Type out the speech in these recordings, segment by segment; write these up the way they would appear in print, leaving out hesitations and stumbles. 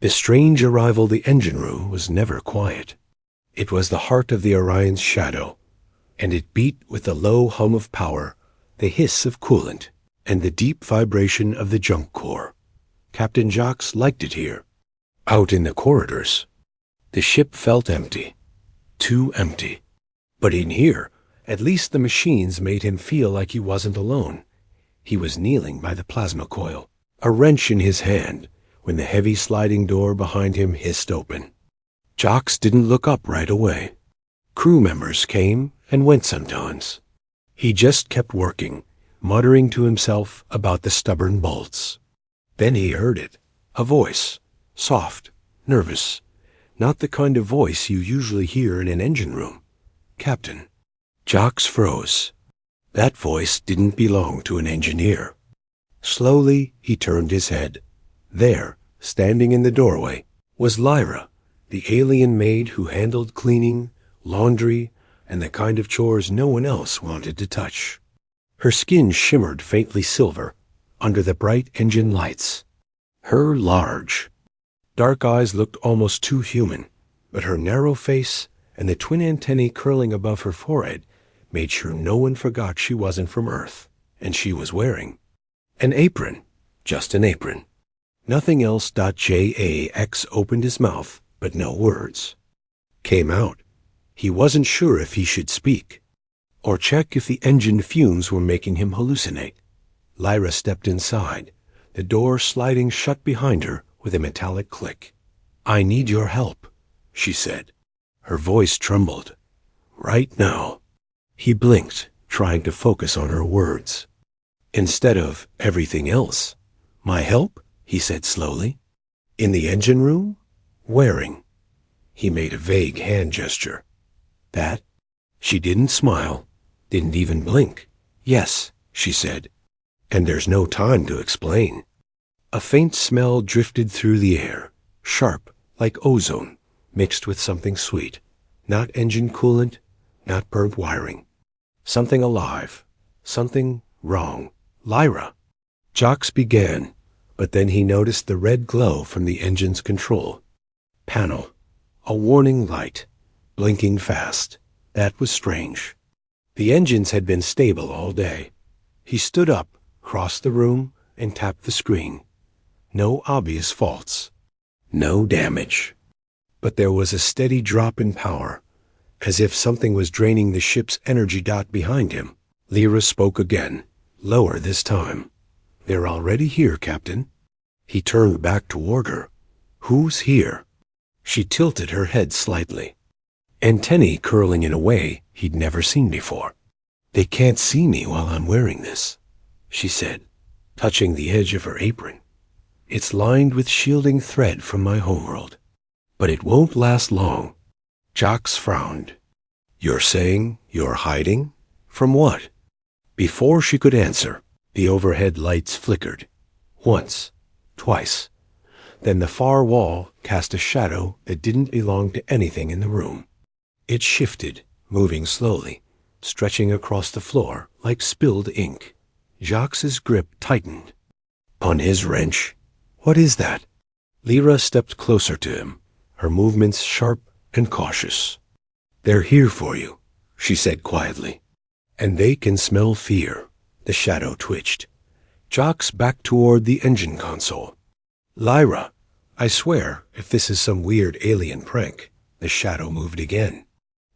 The strange arrival of the engine room was never quiet. It was the heart of the Orion's shadow, and it beat with the low hum of power, the hiss of coolant, and the deep vibration of the junk core. Captain Jax liked it here. Out in the corridors, the ship felt empty. Too empty. But in here, at least the machines made him feel like he wasn't alone. He was kneeling by the plasma coil, a wrench in his hand, when the heavy sliding door behind him hissed open. Jax didn't look up right away. Crew members came and went sometimes. He just kept working, muttering to himself about the stubborn bolts. Then he heard it, a voice, soft, nervous, not the kind of voice you usually hear in an engine room. Captain. Jax froze. That voice didn't belong to an engineer. Slowly he turned his head. There, standing in the doorway, was Lyra, the alien maid who handled cleaning, laundry, and the kind of chores no one else wanted to touch. Her skin shimmered faintly silver under the bright engine lights. Her large, dark eyes looked almost too human, but her narrow face and the twin antennae curling above her forehead made sure no one forgot she wasn't from Earth, and she was wearing an apron, just an apron. Nothing else. Jax opened his mouth, but no words came out. He wasn't sure if he should speak, or check if the engine fumes were making him hallucinate. Lyra stepped inside, the door sliding shut behind her with a metallic click. "I need your help," she said. Her voice trembled. "Right now." He blinked, trying to focus on her words. "Instead of everything else." "My help?" he said slowly. "In the engine room? Wearing?" He made a vague hand gesture. "That?" She didn't smile, didn't even blink. "Yes," she said. "And there's no time to explain." A faint smell drifted through the air, sharp, like ozone, mixed with something sweet. Not engine coolant, not burnt wiring. Something alive, something wrong. "Lyra!" Jax began, but then he noticed the red glow from the engine's control panel. A warning light, blinking fast. That was strange. The engines had been stable all day. He stood up, crossed the room, and tapped the screen. No obvious faults. No damage. But there was a steady drop in power, as if something was draining the ship's energy dot behind him. Lyra spoke again, lower this time. "They're already here, Captain." He turned back toward her. "Who's here?" She tilted her head slightly, antennae curling in a way he'd never seen before. "They can't see me while I'm wearing this," she said, touching the edge of her apron. "It's lined with shielding thread from my homeworld. But it won't last long." Jax frowned. "You're saying you're hiding? From what?" Before she could answer, the overhead lights flickered. Once, twice. Then the far wall cast a shadow that didn't belong to anything in the room. It shifted, moving slowly, stretching across the floor like spilled ink. Jax's grip tightened. On his wrench. "What is that?" Lyra stepped closer to him, her movements sharp and cautious. "They're here for you," she said quietly. "And they can smell fear." The shadow twitched. Jax backed toward the engine console. "Lyra, I swear, if this is some weird alien prank." The shadow moved again.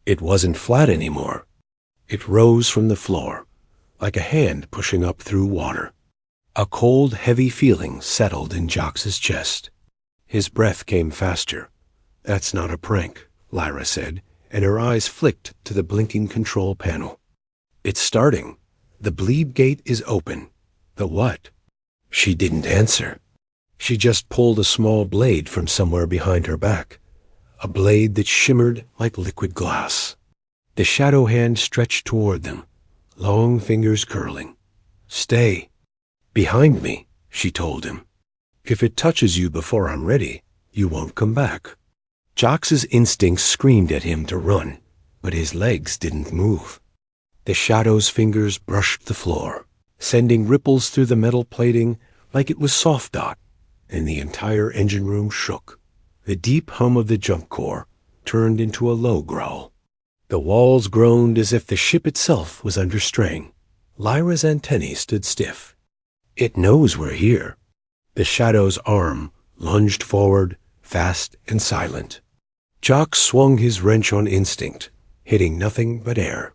It wasn't flat anymore. It rose from the floor, like a hand pushing up through water. A cold, heavy feeling settled in Jax's chest. His breath came faster. "That's not a prank," Lyra said, and her eyes flicked to the blinking control panel. "It's starting. The bleed gate is open." "The what?" She didn't answer. She just pulled a small blade from somewhere behind her back, a blade that shimmered like liquid glass. The shadow hand stretched toward them, long fingers curling. "Stay behind me," she told him. "If it touches you before I'm ready, you won't come back." Jax's instincts screamed at him to run, but his legs didn't move. The shadow's fingers brushed the floor, sending ripples through the metal plating like it was soft dot. and the entire engine room shook. The deep hum of the jump core turned into a low growl. The walls groaned as if the ship itself was under strain. Lyra's antennae stood stiff. It knows we're here. The Shadow's arm lunged forward, fast and silent. Jax swung his wrench on instinct, hitting nothing but air.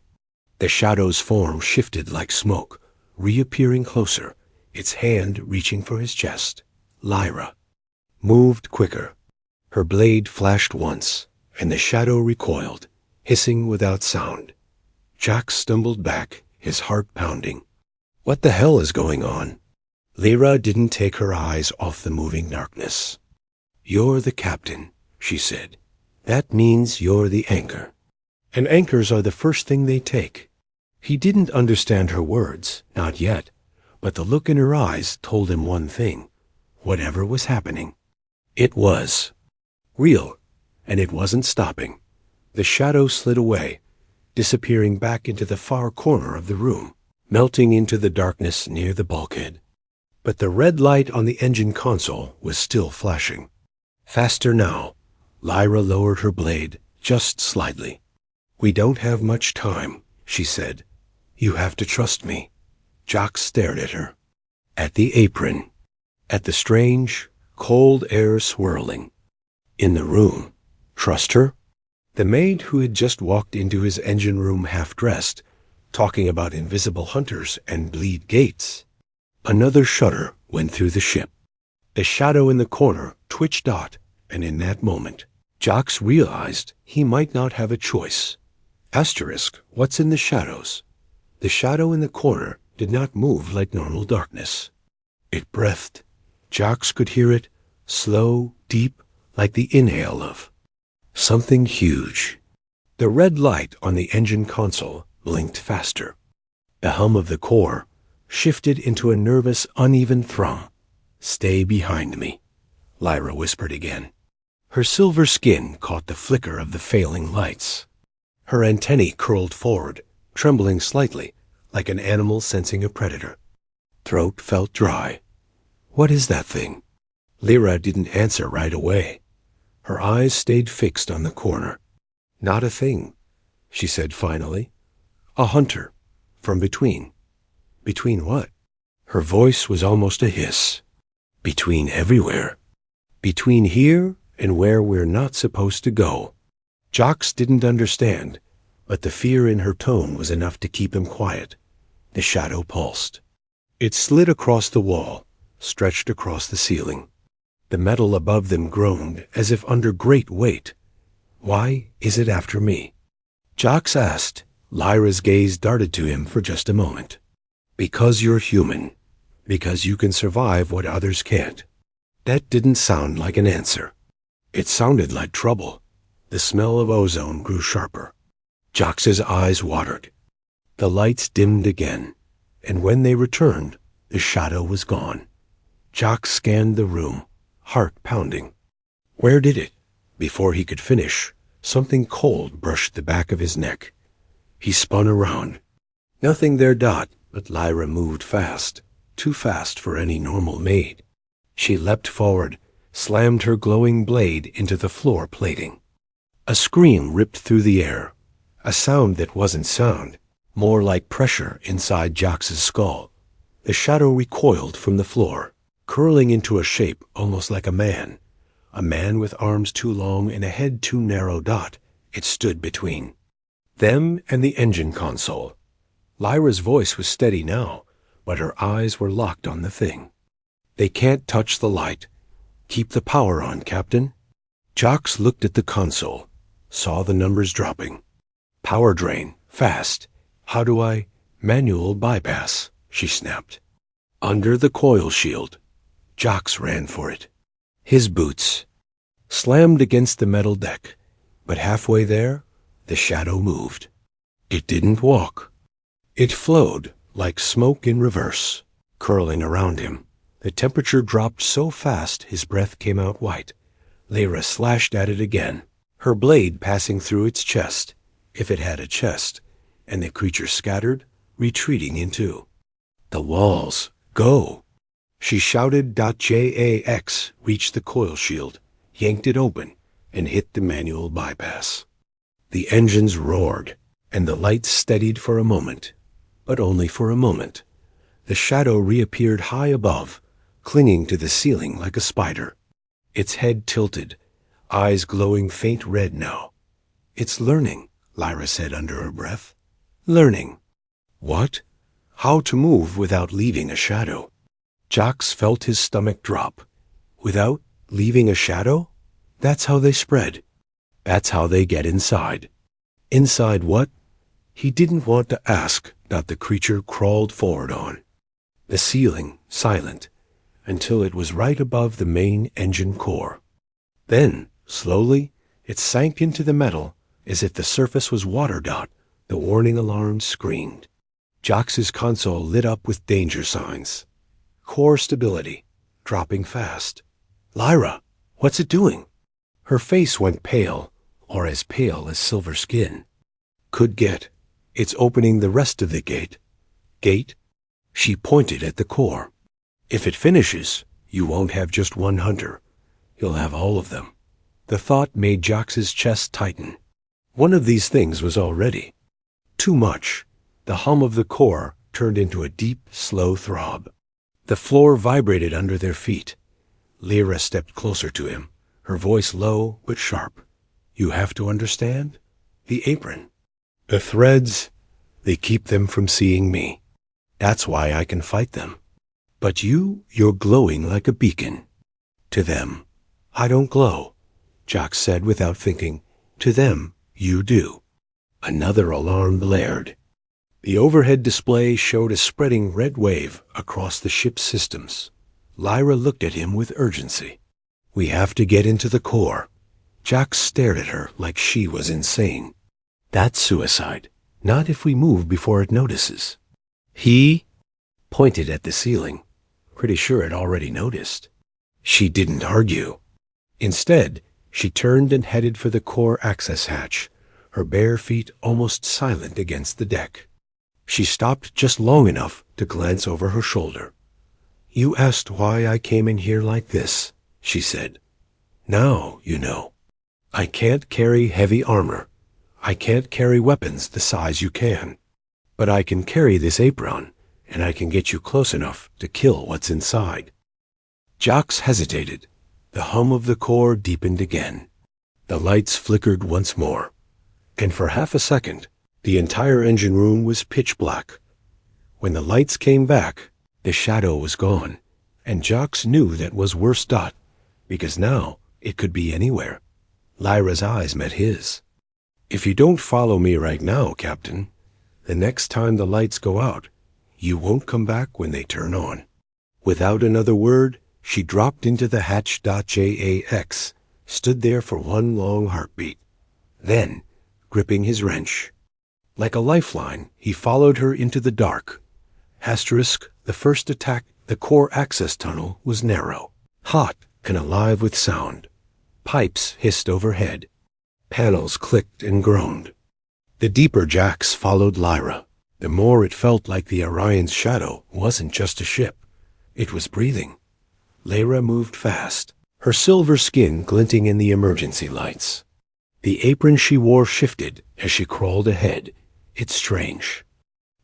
The Shadow's form shifted like smoke, reappearing closer, its hand reaching for his chest. Lyra moved quicker. Her blade flashed once, and the Shadow recoiled, hissing without sound. Jax stumbled back, his heart pounding. What the hell is going on? Lyra didn't take her eyes off the moving darkness. You're the captain, she said. That means you're the anchor. And anchors are the first thing they take. He didn't understand her words, not yet, but the look in her eyes told him one thing. Whatever was happening, it was real, and it wasn't stopping. The Shadow slid away, disappearing back into the far corner of the room, melting into the darkness near the bulkhead. But the red light on the engine console was still flashing. Faster now. Lyra lowered her blade, just slightly. We don't have much time, she said. You have to trust me. Jax stared at her. At the apron. At the strange, cold air swirling. In the room. Trust her? The maid who had just walked into his engine room half-dressed, talking about invisible hunters and bleed gates. Another shudder went through the ship. The Shadow in the corner twitched out, and in that moment, Jax realized he might not have a choice. Asterisk, what's in the shadows? The Shadow in the corner did not move like normal darkness. It breathed. Jax could hear it, slow, deep, like the inhale of something huge. The red light on the engine console blinked faster. The hum of the core shifted into a nervous, uneven thrum. Stay behind me, Lyra whispered again. Her silver skin caught the flicker of the failing lights. Her antennae curled forward, trembling slightly, like an animal sensing a predator. Throat felt dry. What is that thing? Lyra didn't answer right away. Her eyes stayed fixed on the corner. Not a thing, she said finally. A hunter. From between. Between what? Her voice was almost a hiss. Between everywhere. Between here and where we're not supposed to go. Jax didn't understand, but the fear in her tone was enough to keep him quiet. The Shadow pulsed. It slid across the wall, stretched across the ceiling. The metal above them groaned as if under great weight. Why is it after me? Jax asked. Lyra's gaze darted to him for just a moment. Because you're human. Because you can survive what others can't. That didn't sound like an answer. It sounded like trouble. The smell of ozone grew sharper. Jax's eyes watered. The lights dimmed again, and when they returned, the Shadow was gone. Jax scanned the room, heart pounding. Where did it? Before he could finish, something cold brushed the back of his neck. He spun around. Nothing there, but Lyra moved fast, too fast for any normal maid. She leapt forward, slammed her glowing blade into the floor plating. A scream ripped through the air, a sound that wasn't sound, more like pressure inside Jax's skull. The Shadow recoiled from the floor, curling into a shape almost like a man with arms too long and a head too narrow. It stood between them and the engine console. Lyra's voice was steady now, but her eyes were locked on the thing. They can't touch the light. Keep the power on, Captain. Jax looked at the console, saw the numbers dropping. Power drain, fast. How do I? Manual bypass, she snapped. Under the coil shield. Jax ran for it. His boots slammed against the metal deck, but halfway there, the Shadow moved. It didn't walk. It flowed like smoke in reverse, curling around him. The temperature dropped so fast his breath came out white. Lyra slashed at it again, her blade passing through its chest, if it had a chest, and the creature scattered, retreating in two. The walls. Go. She shouted. Jax reached the coil shield, yanked it open, and hit the manual bypass. The engines roared, and the lights steadied for a moment, but only for a moment. The shadow reappeared high above, clinging to the ceiling like a spider. Its head tilted, eyes glowing faint red now. "It's learning," Lyra said under her breath. "Learning." What? How to move without leaving a shadow. Jax felt his stomach drop. Without leaving a shadow? That's how they spread. That's how they get inside. Inside what? He didn't want to ask. The creature crawled forward on the ceiling, silent, until it was right above the main engine core. Then, slowly, it sank into the metal as if the surface was water. The warning alarm screamed. Jax's console lit up with danger signs. Core stability, dropping fast. "Lyra, what's it doing?" Her face went pale, or as pale as silver skin. "Could get. It's opening the rest of the gate." "Gate?" She pointed at the core. "If it finishes, you won't have just one hunter. You'll have all of them." The thought made Jax's chest tighten. One of these things was already too much. The hum of the core turned into a deep, slow throb. The floor vibrated under their feet. Lyra stepped closer to him, her voice low but sharp. "You have to understand? The apron. The threads, they keep them from seeing me. That's why I can fight them. But you're glowing like a beacon. To them, I don't glow," Jax said without thinking. "To them, you do." Another alarm blared. The overhead display showed a spreading red wave across the ship's systems. Lyra looked at him with urgency. "We have to get into the core." Jax stared at her like she was insane. "That's suicide. Not if we move before it notices." He pointed at the ceiling, pretty sure it already noticed. She didn't argue. Instead, she turned and headed for the core access hatch, her bare feet almost silent against the deck. She stopped just long enough to glance over her shoulder. "You asked why I came in here like this," she said. "Now you know. I can't carry heavy armor. I can't carry weapons the size you can. But I can carry this apron, and I can get you close enough to kill what's inside." Jax hesitated. The hum of the core deepened again. The lights flickered once more, and for half a second, the entire engine room was pitch black. When the lights came back, the shadow was gone, and Jax knew that was worse. Because now it could be anywhere. Lyra's eyes met his. "If you don't follow me right now, Captain, the next time the lights go out, you won't come back when they turn on." Without another word, she dropped into the hatch. Jax stood there for one long heartbeat. Then, gripping his wrench, like a lifeline, he followed her into the dark. The first attack, the core access tunnel was narrow, hot and alive with sound. Pipes hissed overhead. Panels clicked and groaned. The deeper Jax followed Lyra, the more it felt like the Orion's shadow wasn't just a ship. It was breathing. Lyra moved fast, her silver skin glinting in the emergency lights. The apron she wore shifted as she crawled ahead. It's strange.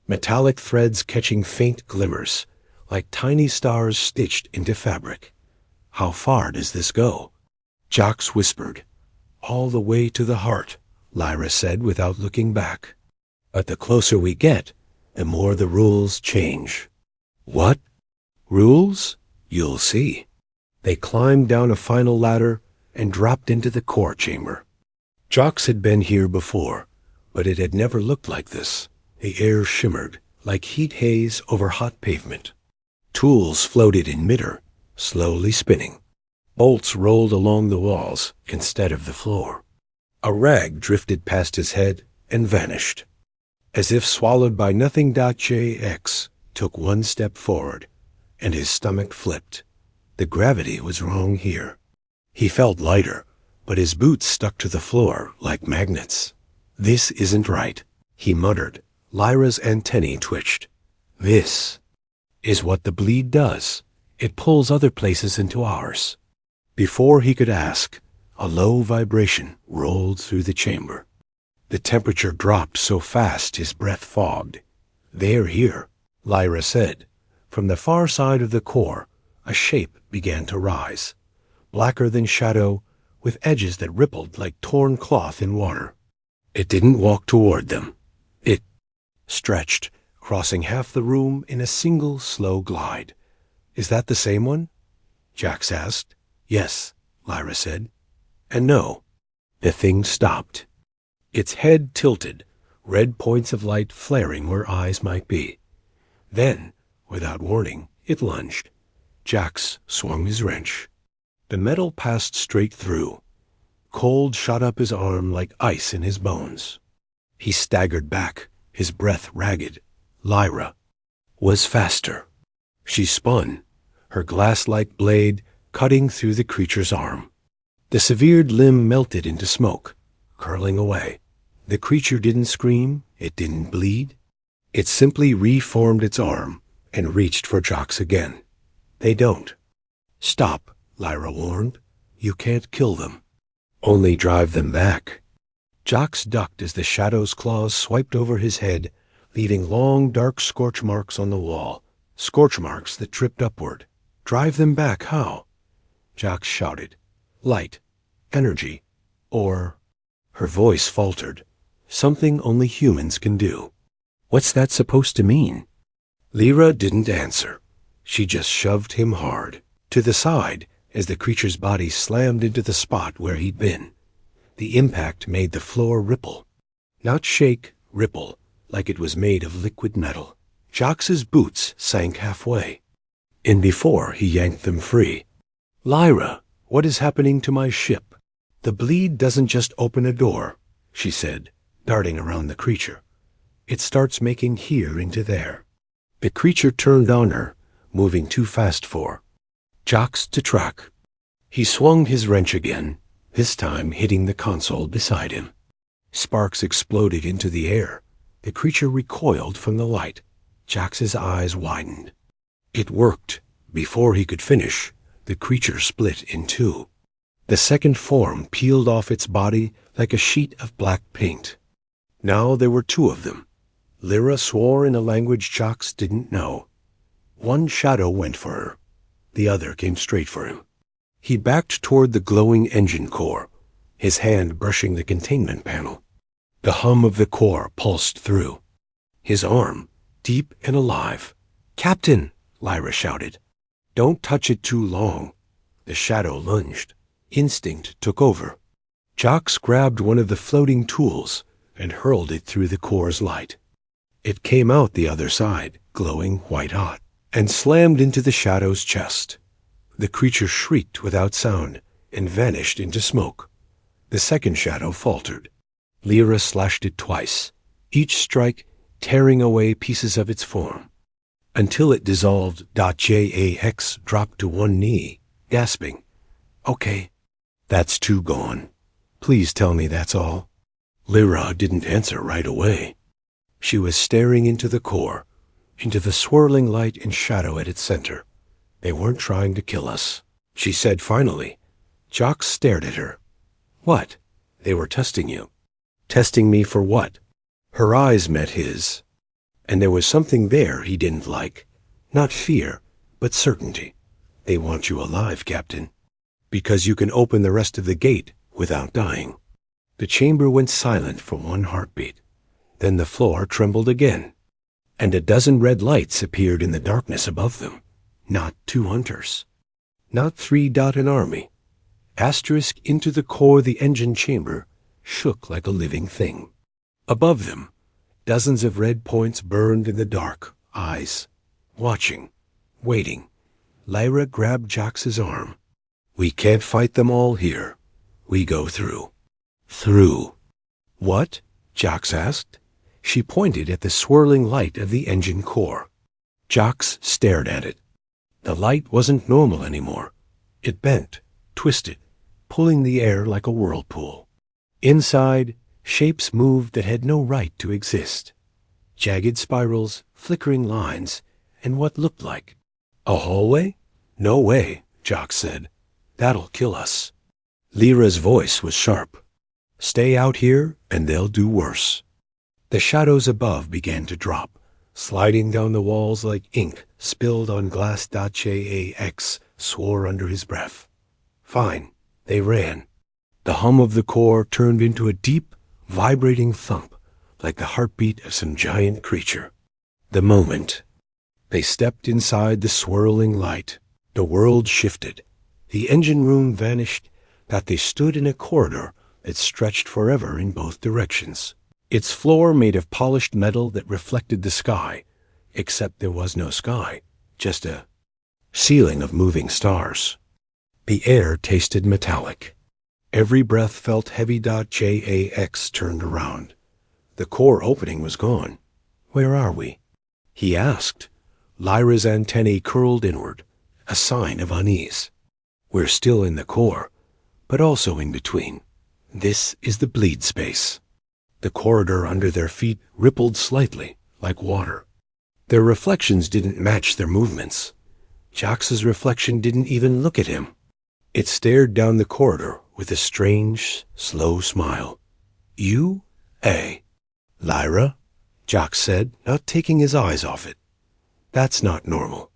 Metallic threads catching faint glimmers, like tiny stars stitched into fabric. "How far does this go?" Jax whispered. "All the way to the heart," Lyra said without looking back. "But the closer we get, the more the rules change." "What? Rules? You'll see." They climbed down a final ladder and dropped into the core chamber. Jax had been here before, but it had never looked like this. The air shimmered like heat haze over hot pavement. Tools floated in midair, slowly spinning. Bolts rolled along the walls instead of the floor. A rag drifted past his head and vanished. As if swallowed by nothing. Jax took one step forward, and his stomach flipped. The gravity was wrong here. He felt lighter, but his boots stuck to the floor like magnets. "This isn't right," he muttered. Lyra's antennae twitched. "This is what the bleed does. It pulls other places into ours. Before he could ask, a low vibration rolled through the chamber. The temperature dropped so fast his breath fogged. "They're here," Lyra said. From the far side of the core, a shape began to rise, blacker than shadow, with edges that rippled like torn cloth in water. It didn't walk toward them. It stretched, crossing half the room in a single slow glide. "Is that the same one?" Jax asked. "Yes," Lyra said. "And no." The thing stopped. Its head tilted, red points of light flaring where eyes might be. Then, without warning, it lunged. Jax swung his wrench. The metal passed straight through. Cold shot up his arm like ice in his bones. He staggered back, his breath ragged. Lyra was faster. She spun, her glass-like blade cutting through the creature's arm. The severed limb melted into smoke, curling away. The creature didn't scream, it didn't bleed. It simply reformed its arm and reached for Jax again. "They don't." "Stop," Lyra warned. "You can't kill them. Only drive them back." Jax ducked as the shadow's claws swiped over his head, leaving long, dark scorch marks on the wall, scorch marks that dripped upward. "Drive them back, how?" Jax shouted. "Light, energy, or—" Her voice faltered. "Something only humans can do." "What's that supposed to mean?" Lyra didn't answer. She just shoved him hard, to the side, as the creature's body slammed into the spot where he'd been. The impact made the floor ripple. Not shake, ripple, like it was made of liquid metal. Jax's boots sank halfway. And before he yanked them free. "Lyra, what is happening to my ship?" "The bleed doesn't just open a door," she said, darting around the creature. "It starts making here into there." The creature turned on her, moving too fast for Jax to track. He swung his wrench again, this time hitting the console beside him. Sparks exploded into the air. The creature recoiled from the light. Jax's eyes widened. It worked. Before he could finish, the creature split in two. The second form peeled off its body like a sheet of black paint. Now there were two of them. Lyra swore in a language Jax didn't know. One shadow went for her. The other came straight for him. He backed toward the glowing engine core, his hand brushing the containment panel. The hum of the core pulsed through. His arm, deep and alive. "Captain!" Lyra shouted. "Don't touch it too long." The shadow lunged. Instinct took over. Jax grabbed one of the floating tools and hurled it through the core's light. It came out the other side, glowing white-hot, and slammed into the shadow's chest. The creature shrieked without sound and vanished into smoke. The second shadow faltered. Lyra slashed it twice, each strike tearing away pieces of its form, until it dissolved. Jax dropped to one knee, gasping. "Okay, that's two gone. Please tell me that's all." Lyra didn't answer right away. She was staring into the core, into the swirling light and shadow at its center. "They weren't trying to kill us," she said finally. Jax stared at her. "What? They were testing you." "Testing me for what?" Her eyes met his, and there was something there he didn't like. Not fear, but certainty. "They want you alive, Captain, because you can open the rest of the gate without dying." The chamber went silent for one heartbeat. Then the floor trembled again, and a dozen red lights appeared in the darkness above them. Not two hunters. Not three-dot an army. Asterisk into the core the engine chamber shook like a living thing. Above them, dozens of red points burned in the dark, eyes, watching, waiting. Lyra grabbed Jax's arm. "We can't fight them all here. We go through." "Through." "What?" Jax asked. She pointed at the swirling light of the engine core. Jax stared at it. The light wasn't normal anymore. It bent, twisted, pulling the air like a whirlpool. Inside, shapes moved that had no right to exist. Jagged spirals, flickering lines, and what looked like a hallway? No way, Jax said. That'll kill us. Lyra's voice was sharp. Stay out here, and they'll do worse. The shadows above began to drop, sliding down the walls like ink spilled on glass. Jax swore under his breath. Fine, they ran. The hum of the core turned into a deep, vibrating thump, like the heartbeat of some giant creature. The moment they stepped inside the swirling light, the world shifted. The engine room vanished, that they stood in a corridor that stretched forever in both directions. Its floor made of polished metal that reflected the sky, except there was no sky, just a ceiling of moving stars. The air tasted metallic. Every breath felt heavy. Jax turned around. The core opening was gone. Where are we? He asked. Lyra's antennae curled inward, a sign of unease. We're still in the core, but also in between. This is the bleed space. The corridor under their feet rippled slightly, like water. Their reflections didn't match their movements. Jax's reflection didn't even look at him. It stared down the corridor with a strange, slow smile. You? Lyra? Jax said, not taking his eyes off it. That's not normal.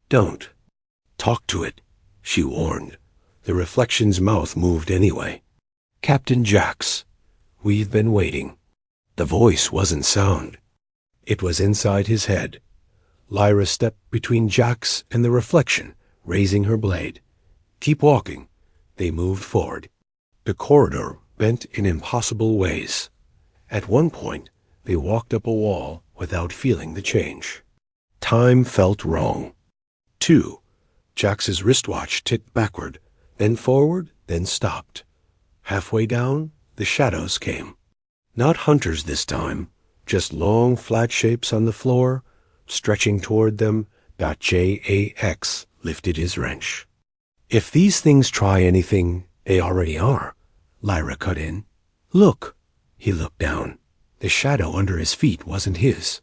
Don't. Talk to it, she warned. The reflection's mouth moved anyway. Captain Jax, we've been waiting. The voice wasn't sound. It was inside his head. Lyra stepped between Jax and the reflection, raising her blade. Keep walking. They moved forward. The corridor bent in impossible ways. At one point, they walked up a wall without feeling the change. Time felt wrong. 2. Jax's wristwatch ticked backward, then forward, then stopped. Halfway down, the shadows came. Not hunters this time, just long flat shapes on the floor, stretching toward them. Jax lifted his wrench. If these things try anything, they already are, Lyra cut in. Look. He looked down. The shadow under his feet wasn't his.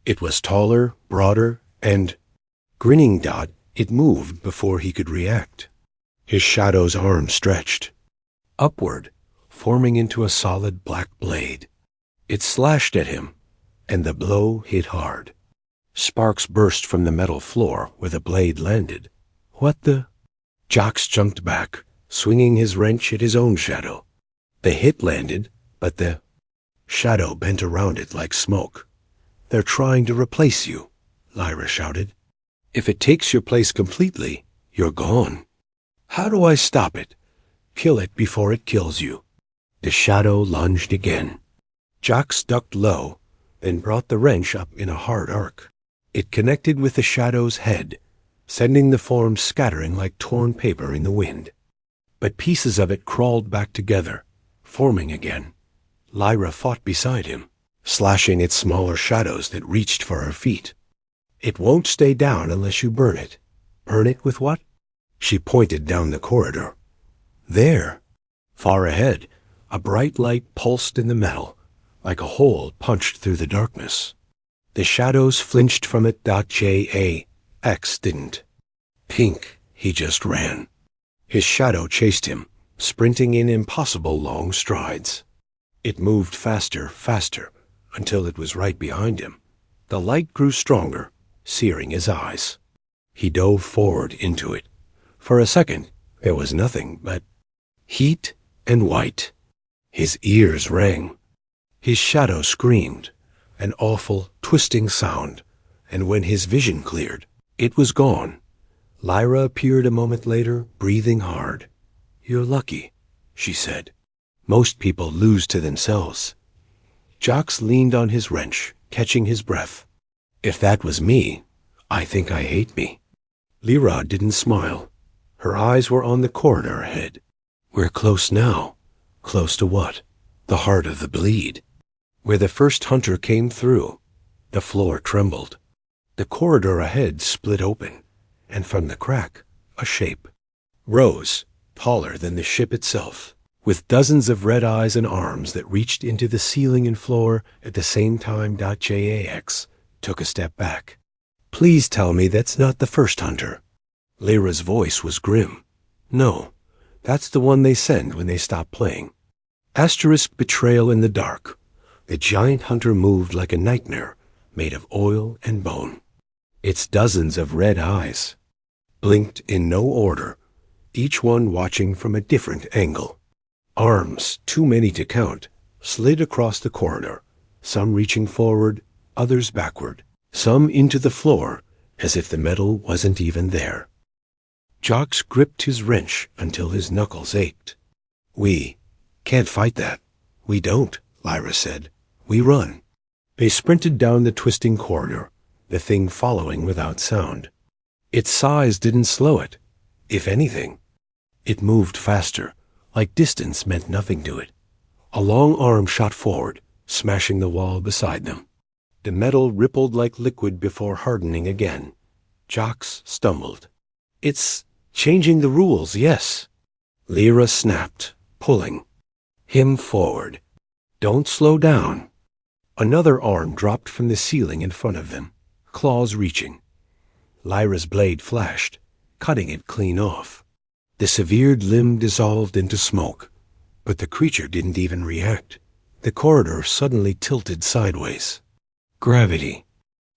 It was taller, broader, and, grinning, it moved before he could react. His shadow's arm stretched upward, forming into a solid black blade. It slashed at him, and the blow hit hard. Sparks burst from the metal floor where the blade landed. What the? Jax jumped back, swinging his wrench at his own shadow. The hit landed, but the shadow bent around it like smoke. They're trying to replace you, Lyra shouted. If it takes your place completely, you're gone. How do I stop it? Kill it before it kills you. The shadow lunged again. Jax ducked low, then brought the wrench up in a hard arc. It connected with the shadow's head, sending the form scattering like torn paper in the wind. But pieces of it crawled back together, forming again. Lyra fought beside him, slashing at smaller shadows that reached for her feet. It won't stay down unless you burn it. Burn it with what? She pointed down the corridor. There. Far ahead, a bright light pulsed in the metal, like a hole punched through the darkness. The shadows flinched from it. Jax didn't. Pink, he just ran. His shadow chased him, sprinting in impossible long strides. It moved faster, faster, until it was right behind him. The light grew stronger, searing his eyes. He dove forward into it. For a second, there was nothing but heat and white. His ears rang. His shadow screamed, an awful, twisting sound, and when his vision cleared, it was gone. Lyra appeared a moment later, breathing hard. You're lucky, she said. Most people lose to themselves. Jax leaned on his wrench, catching his breath. If that was me, I think I hate me. Lyra didn't smile. Her eyes were on the corridor ahead. We're close now. Close to what? The heart of the bleed. Where the first hunter came through. The floor trembled. The corridor ahead split open, and from the crack, a shape rose, taller than the ship itself, with dozens of red eyes and arms that reached into the ceiling and floor at the same time. Jax took a step back. Please tell me that's not the first hunter. Lyra's voice was grim. No, that's the one they send when they stop playing. Asterisk betrayal in the dark. The giant hunter moved like a nightmare, made of oil and bone. Its dozens of red eyes blinked in no order, each one watching from a different angle. Arms, too many to count, slid across the corridor, some reaching forward, others backward, some into the floor, as if the metal wasn't even there. Jax gripped his wrench until his knuckles ached. "We can't fight that." "We don't," Lyra said. "We run." They sprinted down the twisting corridor, the thing following without sound. Its size didn't slow it. If anything, it moved faster, like distance meant nothing to it. A long arm shot forward, smashing the wall beside them. The metal rippled like liquid before hardening again. Jax stumbled. "It's changing the rules, yes." Lyra snapped, pulling him forward. "Don't slow down." Another arm dropped from the ceiling in front of them, claws reaching. Lyra's blade flashed, cutting it clean off. The severed limb dissolved into smoke, but the creature didn't even react. The corridor suddenly tilted sideways. Gravity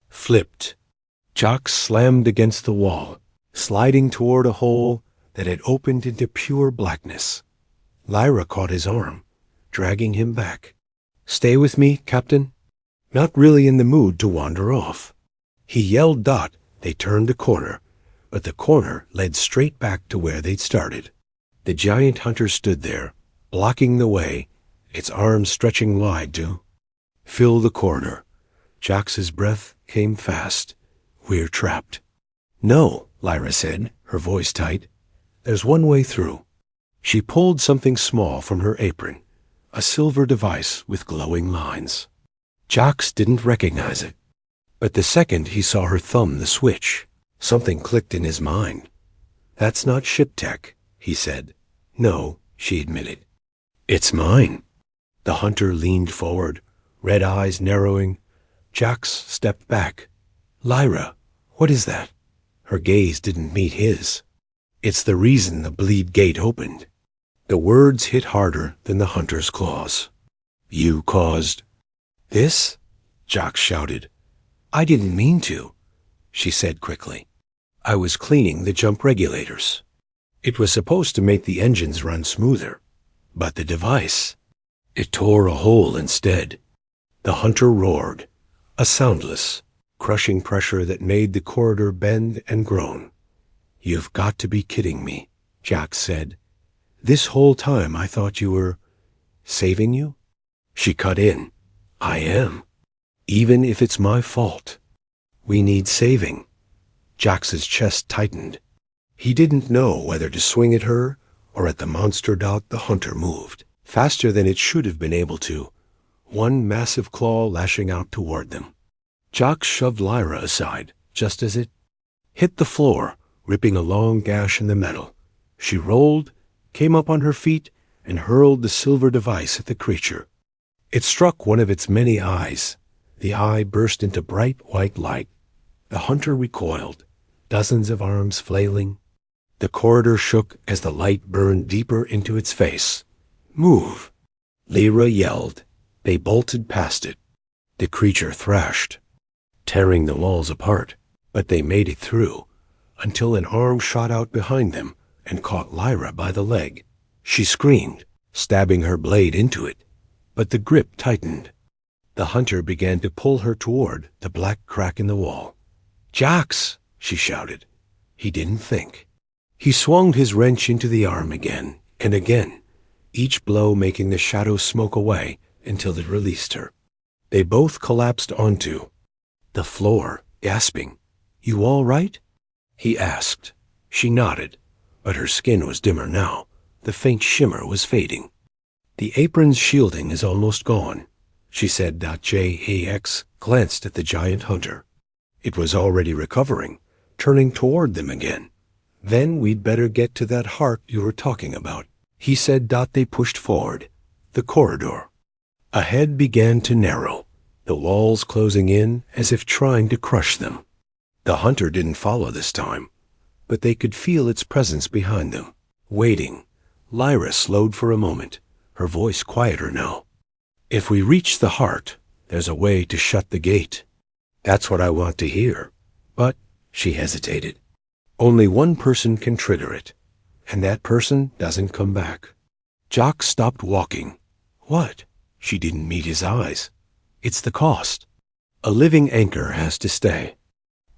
flipped. Jax slammed against the wall, sliding toward a hole that had opened into pure blackness. Lyra caught his arm, dragging him back. "Stay with me, Captain." Not really in the mood to wander off. He yelled Dot. They turned a corner, but the corner led straight back to where they'd started. The giant hunter stood there, blocking the way, its arms stretching wide to fill the corridor. Jax's breath came fast. "We're trapped." "No," Lyra said, her voice tight. "There's one way through." She pulled something small from her apron, a silver device with glowing lines. Jax didn't recognize it, but the second he saw her thumb the switch, something clicked in his mind. "That's not ship tech," he said. "No," she admitted. "It's mine." The hunter leaned forward, red eyes narrowing. Jax stepped back. "Lyra, what is that?" Her gaze didn't meet his. "It's the reason the bleed gate opened." The words hit harder than the hunter's claws. "You caused this?" Jax shouted. "I didn't mean to," she said quickly. "I was cleaning the jump regulators. It was supposed to make the engines run smoother, but the device, it tore a hole instead." The hunter roared, a soundless, crushing pressure that made the corridor bend and groan. "You've got to be kidding me," Jax said. "This whole time I thought you were saving you?" She cut in. "I am. Even if it's my fault. We need saving." Jax's chest tightened. He didn't know whether to swing at her or at the monster Dot. The hunter moved, faster than it should have been able to, one massive claw lashing out toward them. Jax shoved Lyra aside, just as it hit the floor, ripping a long gash in the metal. She rolled, came up on her feet, and hurled the silver device at the creature. It struck one of its many eyes. The eye burst into bright white light. The hunter recoiled, dozens of arms flailing. The corridor shook as the light burned deeper into its face. "Move!" Lyra yelled. They bolted past it. The creature thrashed, tearing the walls apart, but they made it through, until an arm shot out behind them and caught Lyra by the leg. She screamed, stabbing her blade into it, but the grip tightened. The hunter began to pull her toward the black crack in the wall. "Jax!" she shouted. He didn't think. He swung his wrench into the arm again and again, each blow making the shadow smoke away until it released her. They both collapsed onto the floor, gasping. "You all right?" he asked. She nodded, but her skin was dimmer now. The faint shimmer was fading. "The apron's shielding is almost gone," she said. Jax glanced at the giant hunter. It was already recovering, turning toward them again. "Then we'd better get to that heart you were talking about," he said. They pushed forward. The corridor ahead began to narrow, the walls closing in as if trying to crush them. The hunter didn't follow this time. but they could feel its presence behind them. Waiting, Lyra slowed for a moment, her voice quieter now. "If we reach the heart, there's a way to shut the gate." "That's what I want to hear." "But," she hesitated, "only one person can trigger it, and that person doesn't come back." Jax stopped walking. "What?" She didn't meet his eyes. "It's the cost. A living anchor has to stay,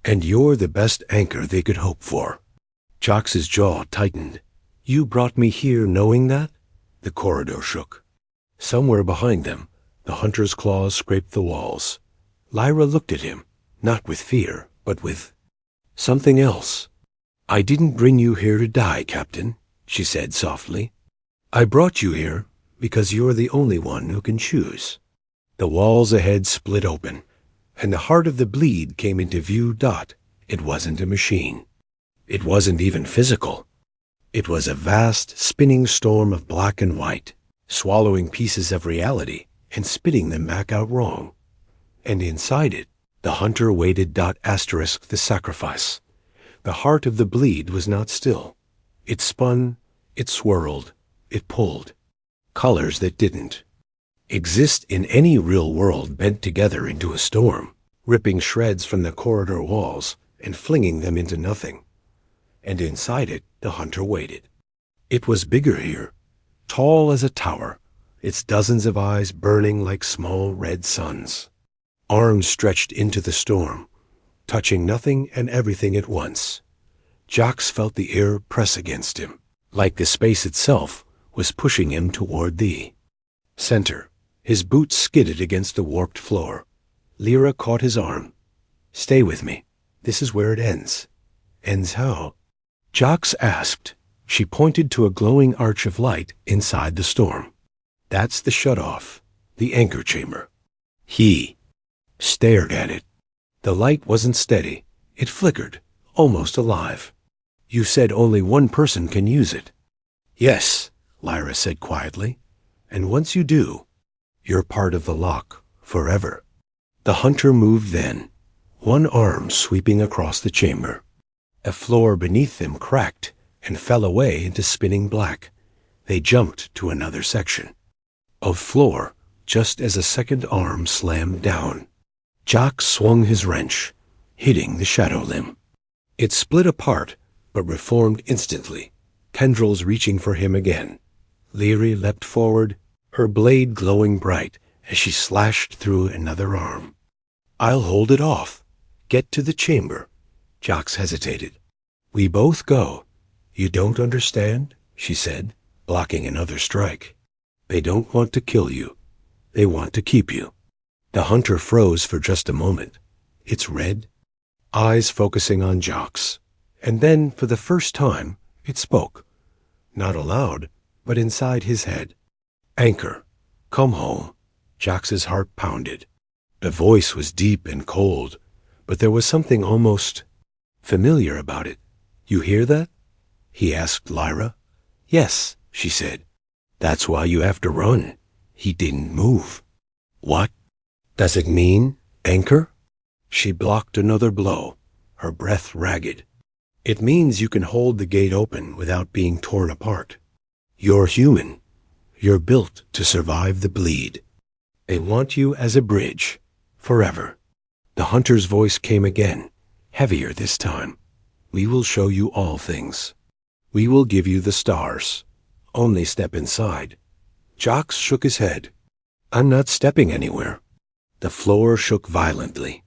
and you're the best anchor they could hope for." Jax's jaw tightened. "You brought me here knowing that?" The corridor shook. Somewhere behind them, the hunter's claws scraped the walls. Lyra looked at him, not with fear, but with something else. "I didn't bring you here to die, Captain," she said softly. "I brought you here because you're the only one who can choose." The walls ahead split open, and the heart of the bleed came into view. It wasn't a machine. It wasn't even physical. It was a vast, spinning storm of black and white, swallowing pieces of reality and spitting them back out wrong. And inside it, the hunter waited. The sacrifice. The heart of the bleed was not still. It spun, it swirled, it pulled. Colors that didn't exist in any real world bent together into a storm, ripping shreds from the corridor walls and flinging them into nothing. And inside it, the hunter waited. It was bigger here, tall as a tower, its dozens of eyes burning like small red suns. Arms stretched into the storm, touching nothing and everything at once. Jax felt the air press against him, like the space itself was pushing him toward the center. His boots skidded against the warped floor. Lyra caught his arm. "Stay with me. This is where it ends." "Ends how?" Jax asked. She pointed to a glowing arch of light inside the storm. "That's the shut-off, the anchor chamber." He stared at it. The light wasn't steady. It flickered, almost alive. "You said only one person can use it." "Yes," Lyra said quietly. "And once you do, you're part of the lock, forever." The hunter moved then, one arm sweeping across the chamber. A floor beneath them cracked and fell away into spinning black. They jumped to another section of floor just as a second arm slammed down. Jax swung his wrench, hitting the shadow limb. It split apart, but reformed instantly, tendrils reaching for him again. Lyra leapt forward, her blade glowing bright as she slashed through another arm. "I'll hold it off. Get to the chamber." Jax hesitated. "We both go." "You don't understand," she said, blocking another strike. "They don't want to kill you. They want to keep you." The hunter froze for just a moment, its red eyes focusing on Jax. And then, for the first time, it spoke. Not aloud, but inside his head. "Anchor, come home." Jax's heart pounded. The voice was deep and cold, but there was something almost familiar about it. "You hear that?" he asked Lyra. "Yes," she said. "That's why you have to run." He didn't move. "What does it mean, anchor?" She blocked another blow, her breath ragged. "It means you can hold the gate open without being torn apart. You're human. You're built to survive the bleed. They want you as a bridge, forever." The hunter's voice came again, heavier this time. "We will show you all things. We will give you the stars. Only step inside." Jax shook his head. "I'm not stepping anywhere." The floor shook violently.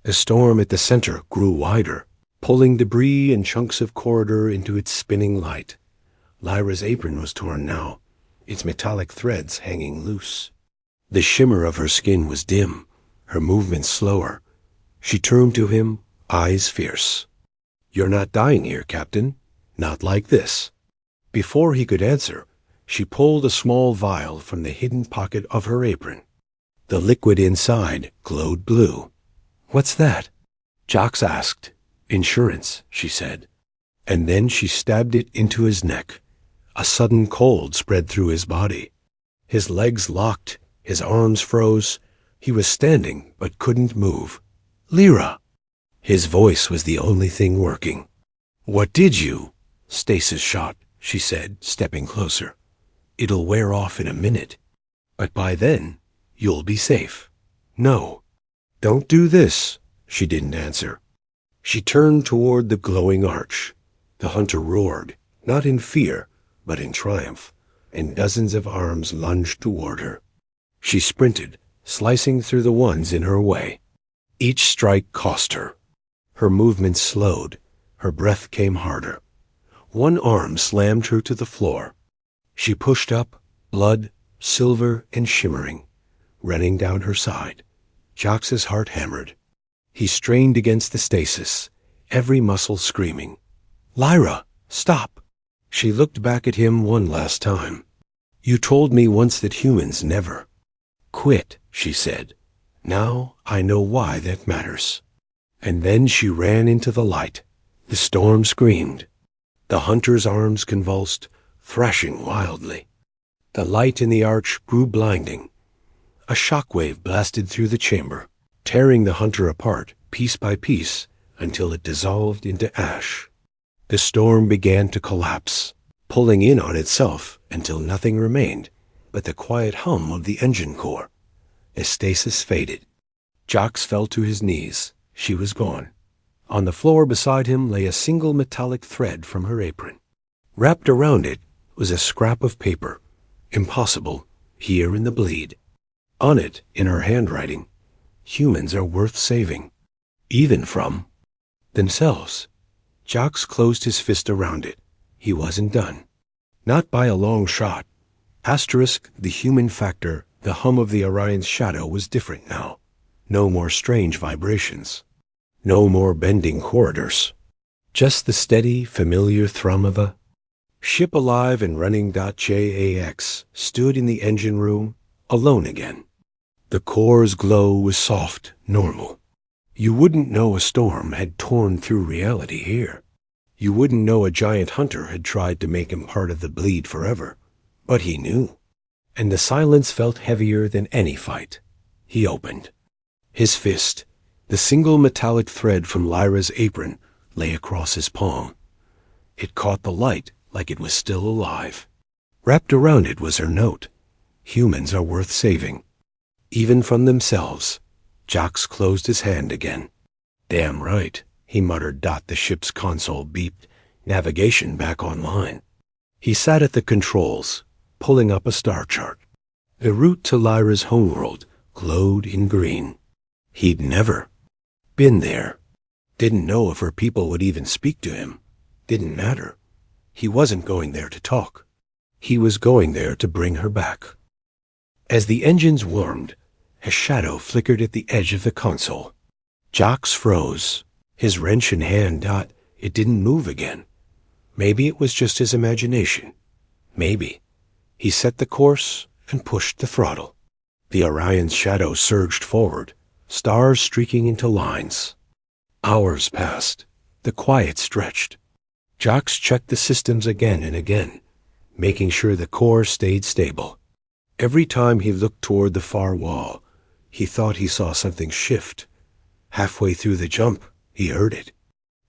The storm at the center grew wider, pulling debris and chunks of corridor into its spinning light. Lyra's apron was torn now, its metallic threads hanging loose. The shimmer of her skin was dim, her movements slower. She turned to him, eyes fierce. "You're not dying here, Captain. Not like this." Before he could answer, she pulled a small vial from the hidden pocket of her apron. The liquid inside glowed blue. "What's that?" Jax asked. "Insurance," she said. And then she stabbed it into his neck. A sudden cold spread through his body. His legs locked, his arms froze. He was standing, but couldn't move. "Lyra!" His voice was the only thing working. What did you? Stasis shot, she said, stepping closer. It'll wear off in a minute. But by then, you'll be safe. No. Don't do this, she didn't answer. She turned toward the glowing arch. The hunter roared, not in fear, but in triumph, and dozens of arms lunged toward her. She sprinted, slicing through the ones in her way. Each strike cost her. Her movement slowed. Her breath came harder. One arm slammed her to the floor. She pushed up, blood, silver and shimmering, running down her side. Jax's heart hammered. He strained against the stasis, every muscle screaming. Lyra, stop! She looked back at him one last time. You told me once that humans never. Quit, she said. Now I know why that matters. And then she ran into the light. The storm screamed. The hunter's arms convulsed, thrashing wildly. The light in the arch grew blinding. A shockwave blasted through the chamber, tearing the hunter apart piece by piece until it dissolved into ash. The storm began to collapse, pulling in on itself until nothing remained but the quiet hum of the engine core. As stasis faded, Jax fell to his knees. She was gone. On the floor beside him lay a single metallic thread from her apron. Wrapped around it was a scrap of paper. Impossible, here in the bleed. On it, in her handwriting, humans are worth saving. Even from themselves. Jax closed his fist around it. He wasn't done. Not by a long shot. Asterisk, the human factor, the hum of the Orion's shadow was different now. No more strange vibrations. No more bending corridors. Just the steady, familiar thrum of a ship alive and running. Jax stood in the engine room, alone again. The core's glow was soft, normal. You wouldn't know a storm had torn through reality here. You wouldn't know a giant hunter had tried to make him part of the bleed forever. But he knew. And the silence felt heavier than any fight. He opened. His fist, the single metallic thread from Lyra's apron, lay across his palm. It caught the light like it was still alive. Wrapped around it was her note. Humans are worth saving. Even from themselves. Jax closed his hand again. Damn right, he muttered. The ship's console beeped. Navigation back online. He sat at the controls, pulling up a star chart. The route to Lyra's homeworld glowed in green. He'd never been there. Didn't know if her people would even speak to him. Didn't matter. He wasn't going there to talk. He was going there to bring her back. As the engines warmed, a shadow flickered at the edge of the console. Jax froze, his wrench in hand. It didn't move again. Maybe it was just his imagination. Maybe. He set the course and pushed the throttle. The Orion's shadow surged forward, stars streaking into lines. Hours passed. The quiet stretched. Jax checked the systems again and again, making sure the core stayed stable. Every time he looked toward the far wall, he thought he saw something shift. Halfway through the jump, he heard it.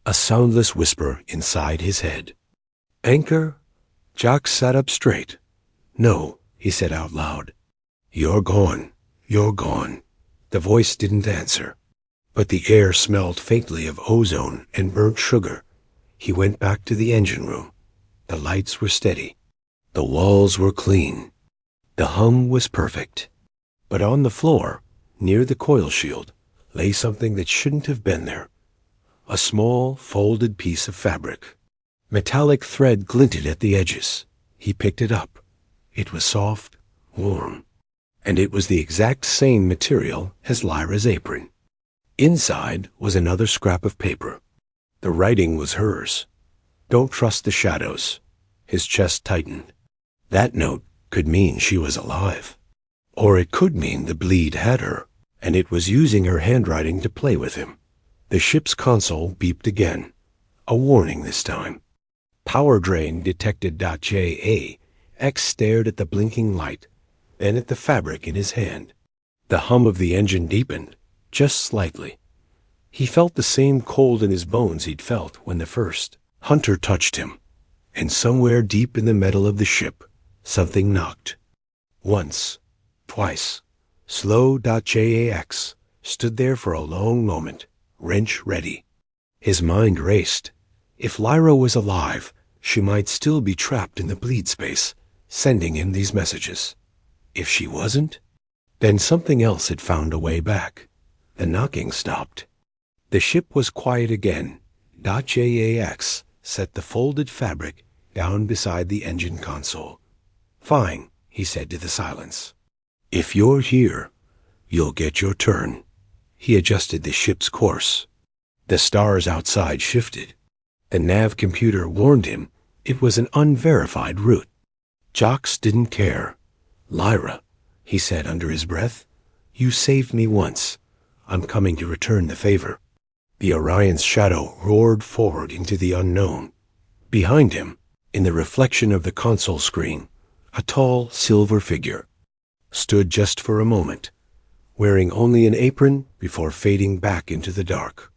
A soundless whisper inside his head. Anchor? Jax sat up straight. No, he said out loud. You're gone. You're gone. The voice didn't answer. But the air smelled faintly of ozone and burnt sugar. He went back to the engine room. The lights were steady. The walls were clean. The hum was perfect. But on the floor, near the coil shield, lay something that shouldn't have been there. A small, folded piece of fabric. Metallic thread glinted at the edges. He picked it up. It was soft, warm. And it was the exact same material as Lyra's apron. Inside was another scrap of paper. The writing was hers. Don't trust the shadows. His chest tightened. That note could mean she was alive. Or it could mean the bleed had her, and it was using her handwriting to play with him. The ship's console beeped again. A warning this time. Power drain detected. X stared at the blinking light, then at the fabric in his hand. The hum of the engine deepened, just slightly. He felt the same cold in his bones he'd felt when the first Hunter touched him, and somewhere deep in the metal of the ship, something knocked. Once, twice. Slow.Jax stood there for a long moment, wrench ready. His mind raced. If Lyra was alive, she might still be trapped in the bleed space, sending him these messages. If she wasn't, then something else had found a way back. The knocking stopped. The ship was quiet again. .Jax set the folded fabric down beside the engine console. Fine, he said to the silence. If you're here, you'll get your turn. He adjusted the ship's course. The stars outside shifted. The nav computer warned him it was an unverified route. Jax didn't care. Lyra, he said under his breath, you saved me once. I'm coming to return the favor. The Orion's shadow roared forward into the unknown. Behind him, in the reflection of the console screen, a tall silver figure stood just for a moment, wearing only an apron before fading back into the dark.